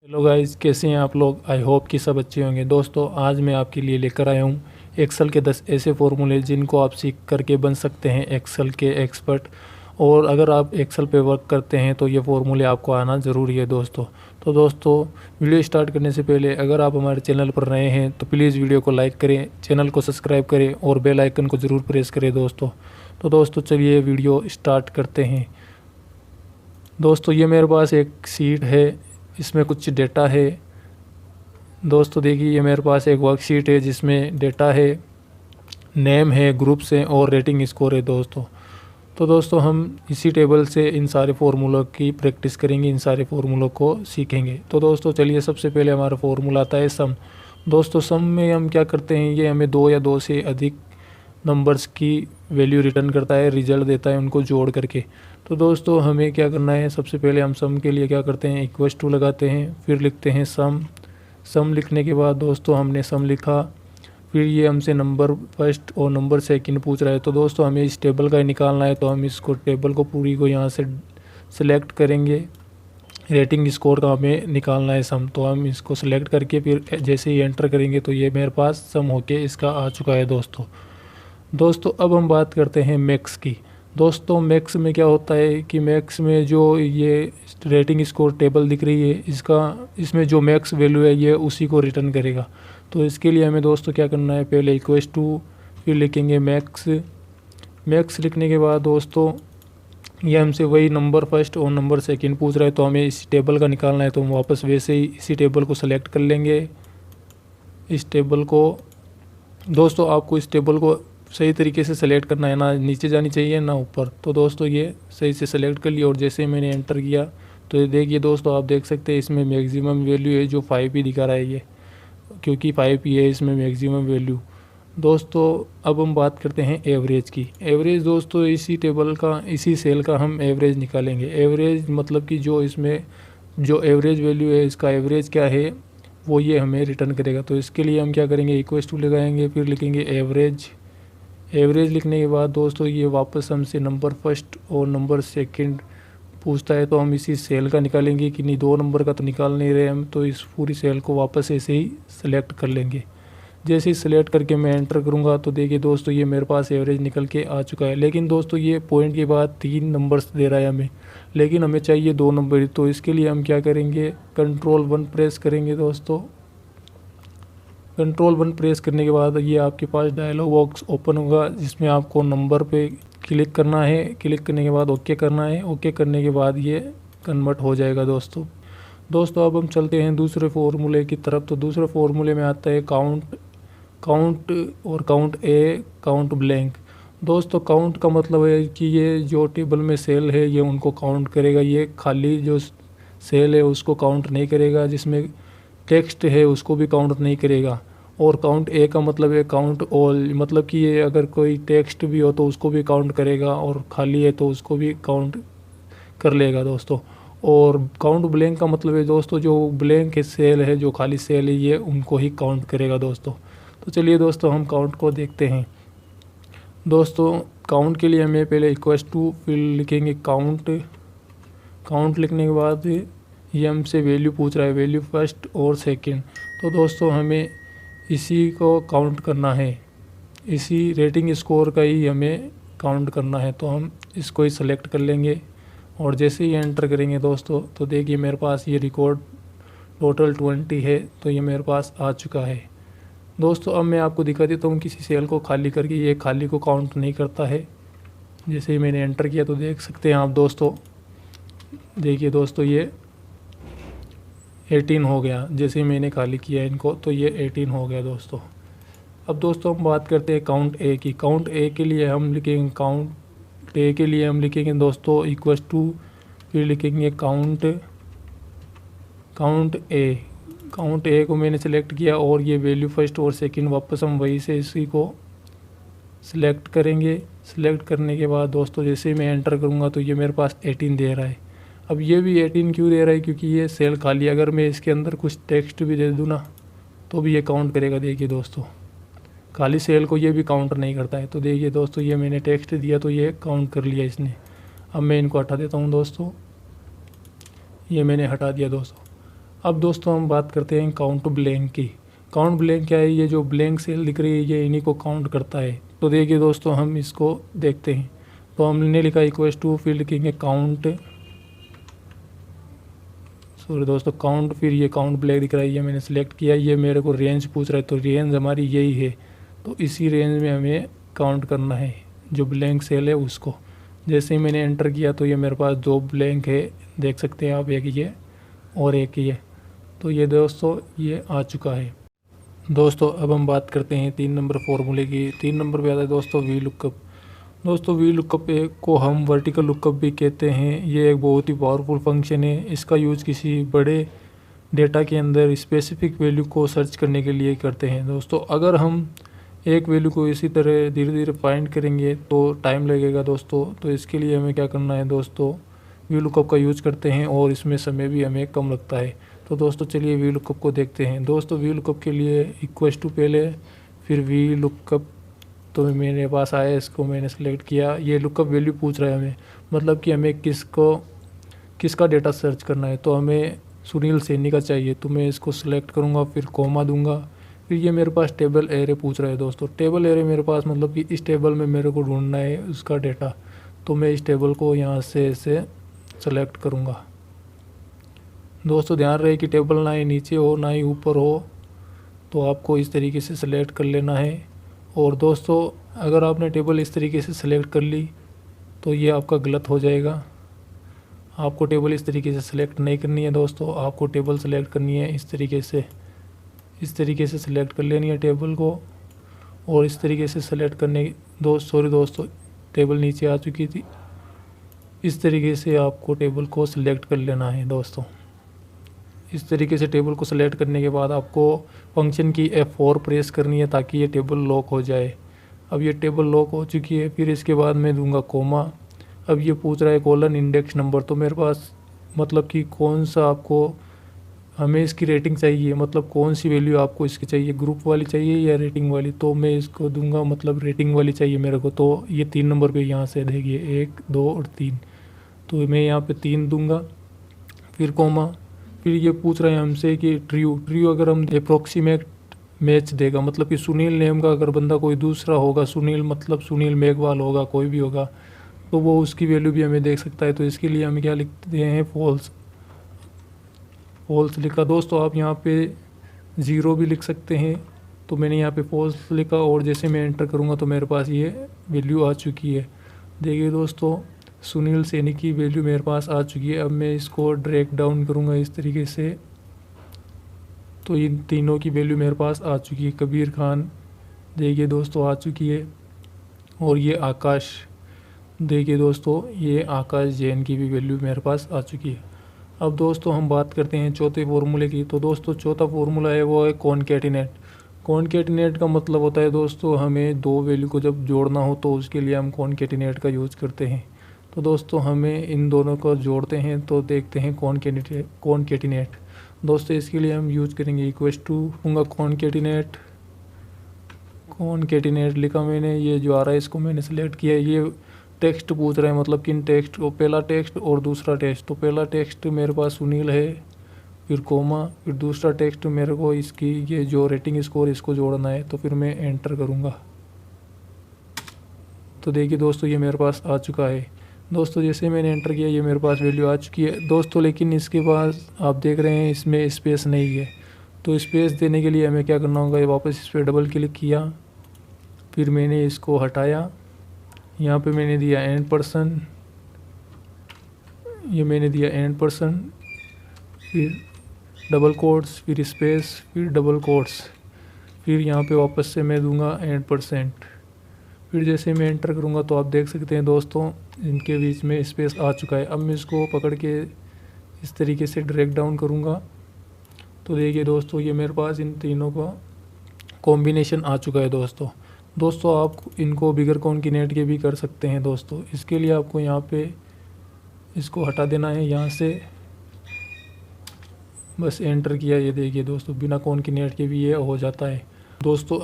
Hello guys, कैसे हैं आप लोग। आई होप कि सब अच्छे होंगे। दोस्तों, आज मैं आपके लिए लेकर आया हूँ एक्सेल के 10 ऐसे फॉर्मूले जिनको आप सीख करके बन सकते हैं एक्सेल के एक्सपर्ट। और अगर आप एक्सेल पे वर्क करते हैं तो ये फॉर्मूले आपको आना ज़रूरी है दोस्तों। तो दोस्तों, वीडियो स्टार्ट करने से पहले अगर आप हमारे चैनल पर नए हैं तो प्लीज़ वीडियो को लाइक करें, चैनल को सब्सक्राइब करें और बेल आइकन को ज़रूर प्रेस करें दोस्तों। तो दोस्तों, चलिए वीडियो स्टार्ट करते हैं। दोस्तों, ये मेरे पास एक सीट है, इसमें कुछ डेटा है। दोस्तों देखिए, ये मेरे पास एक वर्कशीट है जिसमें डेटा है, नेम है, ग्रुप्स हैं और रेटिंग स्कोर है दोस्तों। तो दोस्तों, हम इसी टेबल से इन सारे फार्मूलों की प्रैक्टिस करेंगे, इन सारे फार्मूलों को सीखेंगे। तो दोस्तों चलिए, सबसे पहले हमारा फार्मूला आता है सम। दोस्तों, सम में हम क्या करते हैं, ये हमें 2 या 2 से अधिक नंबर्स की वैल्यू रिटर्न करता है, रिजल्ट देता है उनको जोड़ करके। तो दोस्तों, हमें क्या करना है, सबसे पहले हम सम के लिए क्या करते हैं, इक्वल्स टू लगाते हैं, फिर लिखते हैं सम। सम लिखने के बाद दोस्तों हमने सम लिखा, फिर ये हमसे नंबर फर्स्ट और नंबर सेकंड पूछ रहा है। तो दोस्तों, हमें इस टेबल का ही निकालना है, तो हम इसको टेबल को पूरी को यहाँ से सिलेक्ट करेंगे। रेटिंग स्कोर का हमें निकालना है सम, तो हम इसको सिलेक्ट करके फिर जैसे ही एंटर करेंगे तो ये मेरे पास सम होके इसका आ चुका है दोस्तों, अब हम बात करते हैं मैक्स की। दोस्तों, मैक्स में क्या होता है कि मैक्स में जो ये रेटिंग स्कोर टेबल दिख रही है, इसमें जो मैक्स वैल्यू है ये उसी को रिटर्न करेगा। तो इसके लिए हमें दोस्तों क्या करना है, पहले इक्वल्स टू, फिर लिखेंगे मैक्स। मैक्स लिखने के बाद दोस्तों, ये हमसे वही नंबर फर्स्ट और नंबर सेकंड पूछ रहा है, तो हमें इस टेबल का निकालना है। तो हम वापस वैसे ही इसी टेबल को सेलेक्ट कर लेंगे। इस टेबल को दोस्तों, आपको इस टेबल को सही तरीके से सेलेक्ट करना है, ना नीचे जानी चाहिए ना ऊपर। तो दोस्तों, ये सही से सेलेक्ट कर लिया और जैसे मैंने एंटर किया तो ये देखिए दोस्तों, आप देख सकते हैं इसमें मैक्सिमम वैल्यू है जो 5 ही दिखा रहा है ये, क्योंकि 5 ही है इसमें मैक्सिमम वैल्यू। दोस्तों, अब हम बात करते हैं एवरेज की। एवरेज दोस्तों, इसी टेबल का, इसी सेल का हम एवरेज निकालेंगे। एवरेज मतलब कि जो इसमें जो एवरेज वैल्यू है, इसका एवरेज क्या है वो ये हमें रिटर्न करेगा। तो इसके लिए हम क्या करेंगे, इक्वल्स टू लगाएंगे, फिर लिखेंगे एवरेज। एवरेज लिखने के बाद दोस्तों, ये वापस हमसे नंबर फर्स्ट और नंबर सेकंड पूछता है, तो हम इसी सेल का निकालेंगे कि नहीं, 2 नंबर का तो निकाल नहीं रहे हम, तो इस पूरी सेल को वापस ऐसे ही सेलेक्ट कर लेंगे। जैसे ही सेलेक्ट करके मैं एंटर करूंगा तो देखिए दोस्तों, ये मेरे पास एवरेज निकल के आ चुका है। लेकिन दोस्तों, ये पॉइंट के बाद 3 नंबर्स दे रहा है हमें, लेकिन हमें चाहिए 2 नंबर। तो इसके लिए हम क्या करेंगे, Ctrl+1 प्रेस करेंगे दोस्तों। Ctrl+1 प्रेस करने के बाद ये आपके पास डायलॉग बॉक्स ओपन होगा, जिसमें आपको नंबर पे क्लिक करना है। क्लिक करने के बाद ओके करना है। ओके करने के बाद ये कन्वर्ट हो जाएगा दोस्तों, अब हम चलते हैं दूसरे फार्मूले की तरफ। तो दूसरे फार्मूले में आता है काउंट और काउंट ब्लैंक। दोस्तों, काउंट का मतलब है कि ये जो टेबल में सेल है ये उनको काउंट करेगा, ये खाली जो सेल है उसको काउंट नहीं करेगा, जिसमें टेक्स्ट है उसको भी काउंट नहीं करेगा। और काउंट ए का मतलब है काउंट ऑल, मतलब कि ये अगर कोई टेक्स्ट भी हो तो उसको भी काउंट करेगा, और खाली है तो उसको भी काउंट कर लेगा दोस्तों। और काउंट ब्लैंक का मतलब है दोस्तों, जो ब्लैंक सेल है, जो खाली सेल है, ये उनको ही काउंट करेगा दोस्तों। तो चलिए दोस्तों, हम काउंट को देखते हैं। दोस्तों, काउंट के लिए हमें पहले इक्वल्स टू, फिर लिखेंगे काउंट लिखने के बाद ये हमसे वैल्यू पूछ रहा है, वैल्यू फर्स्ट और सेकंड। तो दोस्तों, हमें इसी को काउंट करना है, इसी रेटिंग स्कोर का ही हमें काउंट करना है। तो हम इसको ही सेलेक्ट कर लेंगे और जैसे ही एंटर करेंगे दोस्तों, तो देखिए मेरे पास ये रिकॉर्ड टोटल 20 है, तो ये मेरे पास आ चुका है दोस्तों। अब मैं आपको दिखा देता हूँ किसी सेल को खाली करके, ये खाली को काउंट नहीं करता है। जैसे ही मैंने एंटर किया तो देख सकते हैं आप दोस्तों, देखिए दोस्तों, ये 18 हो गया। जैसे ही मैंने खाली किया इनको तो ये 18 हो गया दोस्तों। अब दोस्तों, हम बात करते हैं काउंट ए की। काउंट ए के लिए हम लिखेंगे दोस्तों इक्वल्स टू, फिर लिखेंगे काउंट ए को मैंने सेलेक्ट किया और ये वैल्यू फर्स्ट और सेकंड, वापस हम वही से इसी को सिलेक्ट करेंगे। सिलेक्ट करने के बाद दोस्तों, जैसे ही मैं एंटर करूँगा तो ये मेरे पास 18 दे रहा है। अब ये भी 18 क्यों दे रहा है, क्योंकि ये सेल खाली है। अगर मैं इसके अंदर कुछ टेक्स्ट भी दे दूँ ना तो भी ये काउंट करेगा। देखिए दोस्तों, खाली सेल को ये भी काउंट नहीं करता है। तो देखिए दोस्तों, ये मैंने टेक्स्ट दिया तो ये काउंट कर लिया इसने। अब मैं इनको हटा देता हूँ दोस्तों, ये मैंने हटा दिया दोस्तों। अब दोस्तों हम बात करते हैं काउंट ब्लैंक की। काउंट ब्लैंक क्या है? ये जो ब्लैंक सेल दिख रही है ये इन्हीं को काउंट करता है। तो देखिए दोस्तों हम इसको देखते हैं। तो हमने लिखा इक्वल्स टू, फिर लिखेंगे काउंट, सॉरी दोस्तों काउंट, फिर ये काउंट ब्लैंक दिख रहा है, ये मैंने सेलेक्ट किया। ये मेरे को रेंज पूछ रहा है, तो रेंज हमारी यही है, तो इसी रेंज में हमें काउंट करना है जो ब्लैंक सेल है उसको। जैसे ही मैंने एंटर किया तो ये मेरे पास 2 ब्लैंक है, देख सकते हैं आप, एक ये और एक ये। तो ये दोस्तों ये आ चुका है। दोस्तों अब हम बात करते हैं 3 नंबर फॉर्मूले की। 3 नंबर पे आता है दोस्तों वी लुकअप। दोस्तों वी लुकअप को हम वर्टिकल लुकअप भी कहते हैं। ये एक बहुत ही पावरफुल फंक्शन है। इसका यूज़ किसी बड़े डेटा के अंदर स्पेसिफिक वैल्यू को सर्च करने के लिए करते हैं। दोस्तों अगर हम एक वैल्यू को इसी तरह धीरे धीरे फाइंड करेंगे तो टाइम लगेगा दोस्तों। तो इसके लिए हमें क्या करना है दोस्तों, वी लुकअप का यूज़ करते हैं और इसमें समय भी हमें कम लगता है। तो दोस्तों चलिए वी लुकअप को देखते हैं। दोस्तों वी लुकअप के लिए इक्वल्स टू पहले, फिर वी लुकअप, तो मेरे पास आया, इसको मैंने सेलेक्ट किया। ये लुकअप वैल्यू पूछ रहा है हमें, मतलब कि हमें किसका डेटा सर्च करना है। तो हमें सुनील सैनी का चाहिए, तो मैं इसको सिलेक्ट करूँगा, फिर कॉमा दूंगा। फिर ये मेरे पास टेबल एरे पूछ रहा है दोस्तों। टेबल एरे मेरे पास मतलब कि इस टेबल में मेरे को ढूंढना है उसका डेटा, तो मैं इस टेबल को यहाँ से ऐसे सेलेक्ट करूँगा। दोस्तों ध्यान रहे कि टेबल ना ही नीचे हो ना ही ऊपर हो, तो आपको इस तरीके से सेलेक्ट कर लेना है। और दोस्तों अगर आपने टेबल इस तरीके से सेलेक्ट कर ली तो ये आपका गलत हो जाएगा। आपको टेबल इस तरीके से सेलेक्ट नहीं करनी है दोस्तों, आपको टेबल सेलेक्ट करनी है इस तरीके से सेलेक्ट कर लेनी है टेबल को। और इस तरीके से सेलेक्ट करने दोस्तों टेबल नीचे आ चुकी थी। इस तरीके से आपको टेबल को सिलेक्ट कर लेना है दोस्तों। इस तरीके से टेबल को सेलेक्ट करने के बाद आपको फंक्शन की F4 प्रेस करनी है ताकि ये टेबल लॉक हो जाए। अब ये टेबल लॉक हो चुकी है। फिर इसके बाद मैं दूंगा कोमा। अब ये पूछ रहा है कॉलन इंडेक्स नंबर, तो मेरे पास मतलब कि कौन सा आपको हमें इसकी रेटिंग चाहिए, मतलब कौन सी वैल्यू आपको इसकी चाहिए, ग्रुप वाली चाहिए या रेटिंग वाली। तो मैं इसको दूंगा मतलब रेटिंग वाली चाहिए मेरे को। तो ये 3 नंबर पे यहाँ से देखिए 1 2 और 3, तो मैं यहाँ पे 3 दूंगा, फिर कोमा। फिर ये पूछ रहे हैं हमसे कि ट्रू अगर हम अप्रोक्सीमेट मैच देगा, मतलब कि सुनील नेम का अगर बंदा कोई दूसरा होगा, सुनील मतलब सुनील मेघवाल होगा, कोई भी होगा, तो वो उसकी वैल्यू भी हमें देख सकता है। तो इसके लिए हमें क्या लिखते हैं, फॉल्स लिखा। दोस्तों आप यहाँ पे 0 भी लिख सकते हैं। तो मैंने यहाँ पे फॉल्स लिखा और जैसे मैं एंटर करूँगा तो मेरे पास ये वैल्यू आ चुकी है। देखिए दोस्तों सुनील सैनी की वैल्यू मेरे पास आ चुकी है। अब मैं इसको ड्रैग डाउन करूँगा इस तरीके से, तो इन तीनों की वैल्यू मेरे पास आ चुकी है। कबीर खान देखिए दोस्तों आ चुकी है। और ये आकाश, देखिए दोस्तों ये आकाश जैन की भी वैल्यू मेरे पास आ चुकी है। अब दोस्तों हम बात करते हैं चौथे फार्मूले की। तो दोस्तों चौथा फार्मूला है वो है कॉनकैटिनेट। कॉनकैटिनेट का मतलब होता है दोस्तों हमें 2 वैल्यू को जब जोड़ना हो तो उसके लिए हम कॉनकैटिनेट का यूज़ करते हैं। तो दोस्तों हमें इन दोनों को जोड़ते हैं, तो देखते हैं कॉनकैटिनेट। दोस्तों इसके लिए हम यूज़ करेंगे इक्वल्स टू, होगा कॉनकैटिनेट लिखा मैंने। ये जो आ रहा है इसको मैंने सेलेक्ट किया। ये टेक्स्ट पूछ रहे हैं, मतलब किन टेक्स्ट को, पहला टेक्स्ट और दूसरा टेक्स्ट। तो पहला टेक्स्ट मेरे पास सुनील है, फिर कोमा, फिर दूसरा टेक्स्ट मेरे को इसकी ये जो रेटिंग स्कोर इसको जोड़ना है। तो फिर मैं एंटर करूँगा। तो देखिए दोस्तों ये मेरे पास आ चुका है। दोस्तों जैसे मैंने एंटर किया ये मेरे पास वैल्यू आ चुकी है दोस्तों। लेकिन इसके बाद आप देख रहे हैं इसमें स्पेस नहीं है। तो स्पेस देने के लिए हमें क्या करना होगा, वापस इस पर डबल क्लिक किया, फिर मैंने इसको हटाया। यहाँ पे मैंने दिया %, ये मैंने दिया %, फिर डबल कोट्स, फिर स्पेस, फिर डबल कोट्स, फिर यहाँ पे वापस से मैं दूंगा %। फिर जैसे मैं एंटर करूँगा तो आप देख सकते हैं दोस्तों इनके बीच में स्पेस आ चुका है। अब मैं इसको पकड़ के इस तरीके से ड्रैग डाउन करूँगा, तो देखिए दोस्तों ये मेरे पास इन तीनों का कॉम्बिनेशन आ चुका है दोस्तों आप इनको बिगर कॉनकैटिनेट के भी कर सकते हैं दोस्तों। इसके लिए आपको यहाँ पे इसको हटा देना है, यहाँ से बस एंटर किया। ये देखिए दोस्तों बिना कॉनकैटिनेट के भी ये हो जाता है दोस्तों।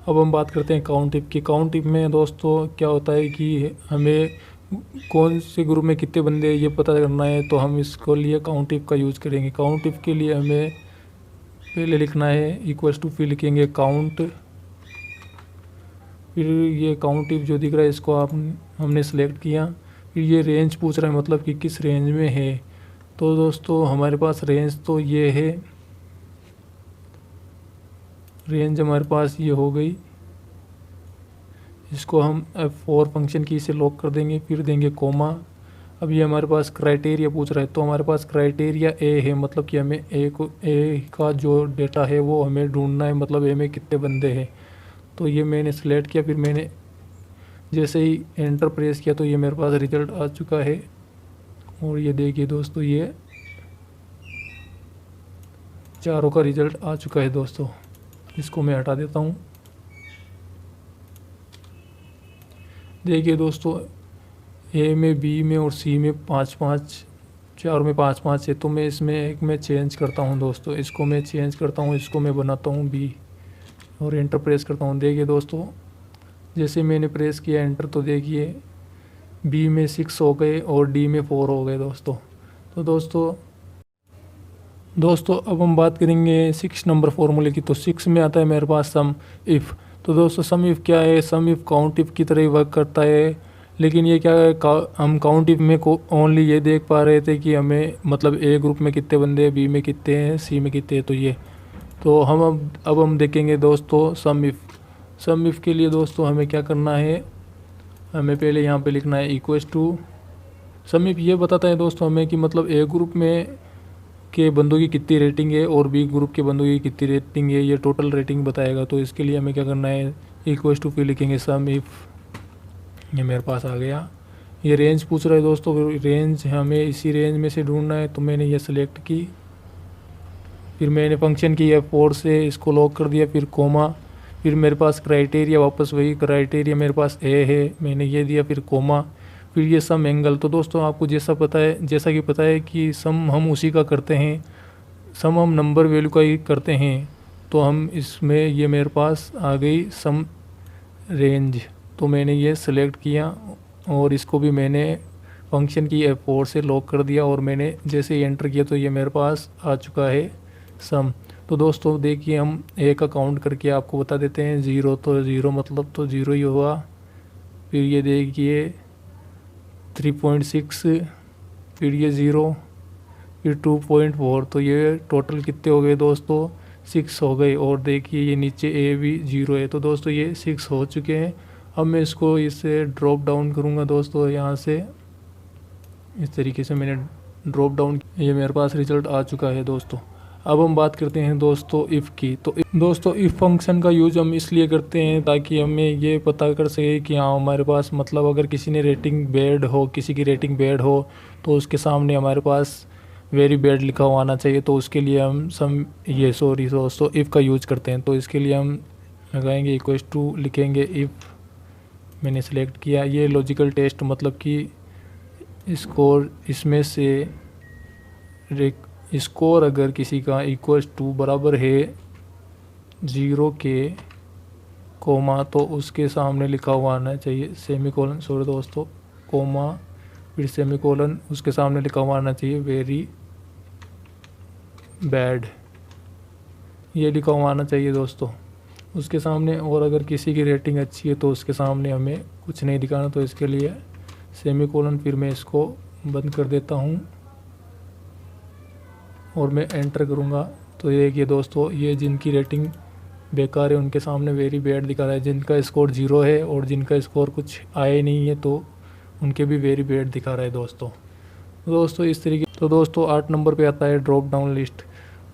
अब हम बात करते हैं काउंट इफ की। काउंट इफ में दोस्तों क्या होता है कि हमें कौन से ग्रुप में कितने बंदे ये पता करना है, तो हम इसको लिए काउंट इफ का यूज़ करेंगे। काउंट इफ के लिए हमें पहले लिखना है इक्वल्स टू, फिर लिखेंगे काउंट, फिर ये काउंट इफ जो दिख रहा है इसको हमने सेलेक्ट किया। फिर ये रेंज पूछ रहा है, मतलब कि किस रेंज में है। तो दोस्तों हमारे पास रेंज तो ये है, रेंज हमारे पास ये हो गई। इसको हम F4 फंक्शन की से लॉक कर देंगे, फिर देंगे कोमा। अब ये हमारे पास क्राइटेरिया पूछ रहा है, तो हमारे पास क्राइटेरिया ए है, मतलब कि हमें ए का जो डेटा है वो हमें ढूंढना है, मतलब ए में कितने बंदे हैं। तो ये मैंने सेलेक्ट किया, फिर मैंने जैसे ही एंटर प्रेस किया तो ये मेरे पास रिज़ल्ट आ चुका है। और ये देखिए दोस्तों, ये चारों का रिज़ल्ट आ चुका है दोस्तों। इसको मैं हटा देता हूँ। देखिए दोस्तों, ए में, बी में और सी में 5-5, चार में 5-5 है। तो मैं इसमें एक में चेंज करता हूँ दोस्तों, इसको मैं चेंज करता हूँ, इसको मैं बनाता हूँ बी और एंटर प्रेस करता हूँ। देखिए दोस्तों, जैसे मैंने प्रेस किया एंटर, तो देखिए बी में 6 हो गए और डी में 4 हो गए दोस्तों। तो दोस्तों अब हम बात करेंगे 6 नंबर फॉर्मूले की। तो 6 में आता है मेरे पास सम इफ़। तो दोस्तों सम इफ़ क्या है, सम इफ़ काउंट इफ़ की तरह ही वर्क करता है, लेकिन ये क्या है, हम काउंट इफ़ में को ओनली ये देख पा रहे थे कि हमें मतलब ए ग्रुप में कितने बंदे हैं, बी में कितने हैं, सी में कितने हैं। तो ये तो हम अब हम देखेंगे दोस्तों सम इफ़। सम इफ़ के लिए दोस्तों हमें क्या करना है, हमें पहले यहाँ पे लिखना है इक्वल्स टू। सम इफ़ ये बताता है दोस्तों हमें कि मतलब ए ग्रुप में के बंदों की कितनी रेटिंग है और बी ग्रुप के बंदों की कितनी रेटिंग है, ये टोटल रेटिंग बताएगा। तो इसके लिए हमें क्या करना है, इक्वल्स टू, फिर लिखेंगे सम इफ़। ये मेरे पास आ गया। ये रेंज पूछ रहा है दोस्तों, रेंज हमें इसी रेंज में से ढूंढना है, तो मैंने ये सेलेक्ट की। फिर मैंने फंक्शन की F4 से इसको लॉक कर दिया, फिर कोमा। फिर मेरे पास क्राइटेरिया, वापस वही क्राइटेरिया मेरे पास ए है, मैंने ये दिया, फिर कोमा। फिर ये सम एंगल। तो दोस्तों आपको जैसा कि पता है कि सम हम उसी का करते हैं, सम हम नंबर वैल्यू का ही करते हैं। तो हम इसमें ये मेरे पास आ गई सम रेंज, तो मैंने ये सेलेक्ट किया और इसको भी मैंने फंक्शन की F4 से लॉक कर दिया और मैंने जैसे ही एंटर किया तो ये मेरे पास आ चुका है सम। तो दोस्तों देखिए, हम ए का काउंट करके आपको बता देते हैं। 0 तो 0 मतलब तो 0 ही हुआ। फिर ये देखिए 3.6, फिर ये 0, फिर 2.4। तो ये टोटल कितने हो गए दोस्तों, 6 हो गए। और देखिए ये नीचे ए भी 0 है। तो दोस्तों ये 6 हो चुके हैं। अब मैं इसको इससे ड्रॉप डाउन करूँगा दोस्तों, यहाँ से इस तरीके से मैंने ड्रॉप डाउन, ये मेरे पास रिज़ल्ट आ चुका है दोस्तों। अब हम बात करते हैं दोस्तों इफ़ की। तो दोस्तों इफ़ फंक्शन का यूज़ हम इसलिए करते हैं ताकि हमें ये पता कर सके कि हाँ हमारे पास मतलब अगर किसी ने रेटिंग बैड हो, किसी की रेटिंग बैड हो, तो उसके सामने हमारे पास वेरी बैड लिखा हुआ आना चाहिए। तो उसके लिए हम दोस्तों इफ़ का यूज़ करते हैं। तो इसके लिए हम लगाएंगे इक्वल्स टू, लिखेंगे इफ़। मैंने सेलेक्ट किया। ये लॉजिकल टेस्ट, मतलब कि स्कोर इसमें से स्कोर अगर किसी का इक्वल्स टू बराबर है 0 के, कोमा, तो उसके सामने लिखा हुआ आना चाहिए सेमीकोलन, सॉरी दोस्तों, कोमा फिर सेमीकोलन, उसके सामने लिखा हुआ आना चाहिए वेरी बैड, ये लिखा हुआ आना चाहिए दोस्तों उसके सामने। और अगर किसी की रेटिंग अच्छी है तो उसके सामने हमें कुछ नहीं दिखाना। तो इसके लिए सेमीकोलन, फिर मैं इसको बंद कर देता हूँ और मैं एंटर करूँगा। तो ये देखिए दोस्तों, ये जिनकी रेटिंग बेकार है उनके सामने वेरी बैड दिखा रहा है। जिनका स्कोर 0 है और जिनका स्कोर कुछ आया ही नहीं है तो उनके भी वेरी बैड दिखा रहा है दोस्तों इस तरीके। तो दोस्तों 8 नंबर पे आता है drop down list.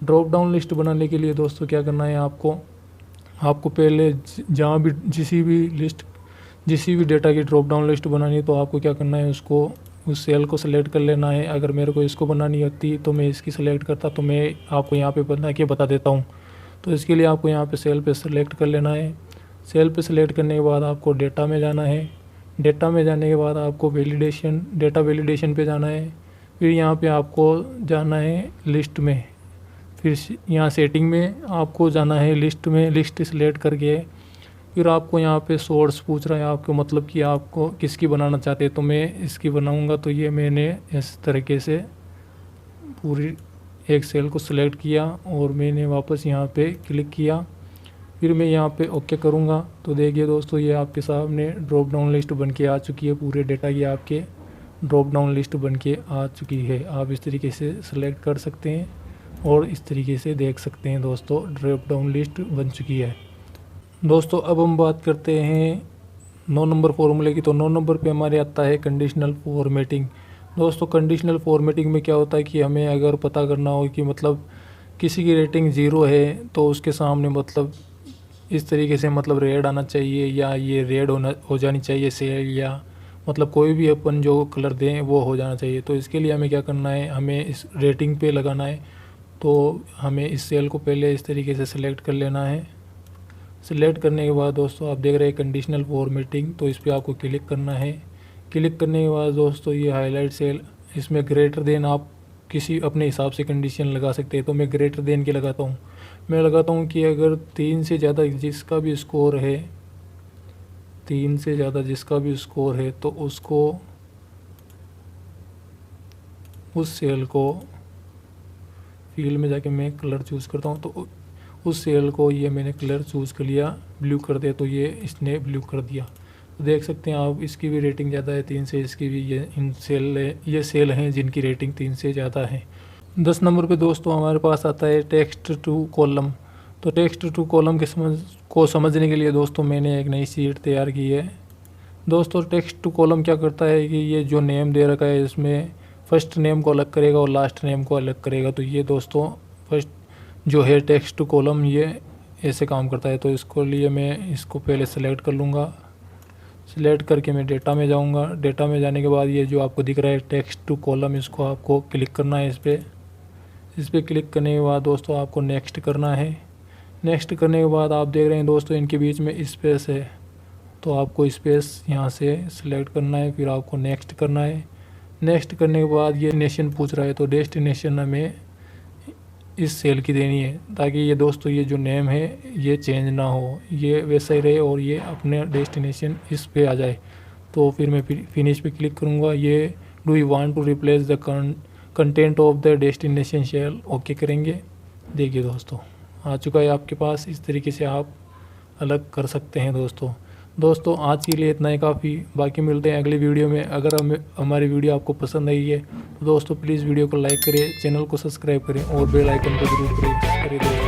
Drop down list बनाने के लिए दोस्तों क्या करना है, आपको पहले जहाँ भी जिसी भी डेटा की ड्रॉप डाउन लिस्ट बनानी है तो आपको क्या करना है, उस सेल को सिलेक्ट कर लेना है। अगर मेरे को इसको बनानी होती तो मैं इसकी सिलेक्ट करता, तो मैं आपको यहाँ पे बना के बता देता हूँ। तो इसके लिए आपको यहाँ पे सेल पे सिलेक्ट कर लेना है। सेल पे सिलेक्ट करने के बाद आपको डेटा में जाना है। डेटा में जाने के बाद आपको डेटा वैलिडेशन पे जाना है। फिर यहाँ पे आपको जाना है लिस्ट में। फिर यहाँ सेटिंग में आपको जाना है लिस्ट में। लिस्ट सिलेक्ट करके फिर आपको यहाँ पे सोर्स पूछ रहा है आपको, मतलब कि आपको किसकी बनाना चाहते हैं। तो मैं इसकी बनाऊँगा। तो ये मैंने इस तरीके से पूरी एक सेल को सिलेक्ट किया और मैंने वापस यहाँ पे क्लिक किया। फिर मैं यहाँ पे ओके करूँगा। तो देखिए दोस्तों, ये आपके सामने ड्रॉप डाउन लिस्ट बन के आ चुकी है। पूरे डेटा की आपके ड्रॉप डाउन लिस्ट बन के आ चुकी है। आप इस तरीके से सिलेक्ट कर सकते हैं और इस तरीके से देख सकते हैं दोस्तों, ड्रॉप डाउन लिस्ट बन चुकी है। दोस्तों अब हम बात करते हैं 9 नंबर फॉर्मूले की। तो 9 नंबर पे हमारे आता है कंडीशनल फॉर्मेटिंग। दोस्तों कंडीशनल फॉर्मेटिंग में क्या होता है कि हमें अगर पता करना हो कि मतलब किसी की रेटिंग 0 है तो उसके सामने मतलब इस तरीके से मतलब रेड आना चाहिए, या ये रेड हो जानी चाहिए सेल, या मतलब कोई भी अपन जो कलर दें वो हो जाना चाहिए। तो इसके लिए हमें क्या करना है, हमें इस रेटिंग पे लगाना है। तो हमें इस सेल को पहले इस तरीके से सिलेक्ट कर लेना है। सिलेक्ट करने के बाद दोस्तों आप देख रहे हैं कंडीशनल फॉर्मेटिंग, तो इस पर आपको क्लिक करना है। क्लिक करने के बाद दोस्तों ये हाईलाइट सेल, इसमें ग्रेटर देन आप किसी अपने हिसाब से कंडीशन लगा सकते हैं। तो मैं ग्रेटर देन के लगाता हूँ। मैं लगाता हूँ कि अगर 3 से ज़्यादा जिसका भी स्कोर है, 3 से ज़्यादा जिसका भी स्कोर है तो उसको, उस सेल को फील्ड में जाके मैं कलर चूज़ करता हूँ। तो उस सेल को ये मैंने कलर चूज़ कर लिया, ब्लू कर दे, तो ये इसने ब्लू कर दिया। तो देख सकते हैं आप, इसकी भी रेटिंग ज़्यादा है 3 से, इसकी भी। ये सेल हैं जिनकी रेटिंग 3 से ज़्यादा है। 10 नंबर पे दोस्तों हमारे पास आता है टेक्स्ट टू कॉलम। तो टेक्स्ट टू कॉलम के समझने के लिए दोस्तों मैंने एक नई शीट तैयार की है। दोस्तों टेक्स्ट टू कॉलम क्या करता है कि ये जो नेम दे रखा है इसमें फर्स्ट नेम को अलग करेगा और लास्ट नेम को अलग करेगा। तो ये दोस्तों फर्स्ट जो है टेक्स्ट टू कॉलम, ये ऐसे काम करता है। तो इसको लिए मैं इसको पहले सेलेक्ट कर लूँगा। सिलेक्ट करके मैं डेटा में जाऊँगा। डेटा में जाने के बाद ये जो आपको दिख रहा है टेक्स्ट टू कॉलम, इसको आपको क्लिक करना है। इस पर क्लिक करने के बाद दोस्तों आपको नेक्स्ट करना है। नेक्स्ट करने के बाद आप देख रहे हैं दोस्तों इनके बीच में स्पेस है, तो आपको स्पेस यहाँ से सिलेक्ट करना है। फिर आपको नेक्स्ट करना है। नेक्स्ट करने के बाद ये नेशन पूछ रहा है, तो डेस्टिनेशन हमें इस सेल की देनी है, ताकि ये दोस्तों ये जो नेम है ये चेंज ना हो, ये वैसा ही रहे और ये अपने डेस्टिनेशन इस पे आ जाए। तो फिर मैं फिनिश पे क्लिक करूँगा। ये do you want to replace the content of the destination cell, okay करेंगे। देखिए दोस्तों आ चुका है आपके पास। इस तरीके से आप अलग कर सकते हैं दोस्तों आज के लिए इतना ही काफ़ी। बाकी मिलते हैं अगली वीडियो में। अगर हमारी वीडियो आपको पसंद आई है तो दोस्तों प्लीज़ वीडियो को लाइक करें, चैनल को सब्सक्राइब करें और बेल आइकन को जरूर प्रेस करें।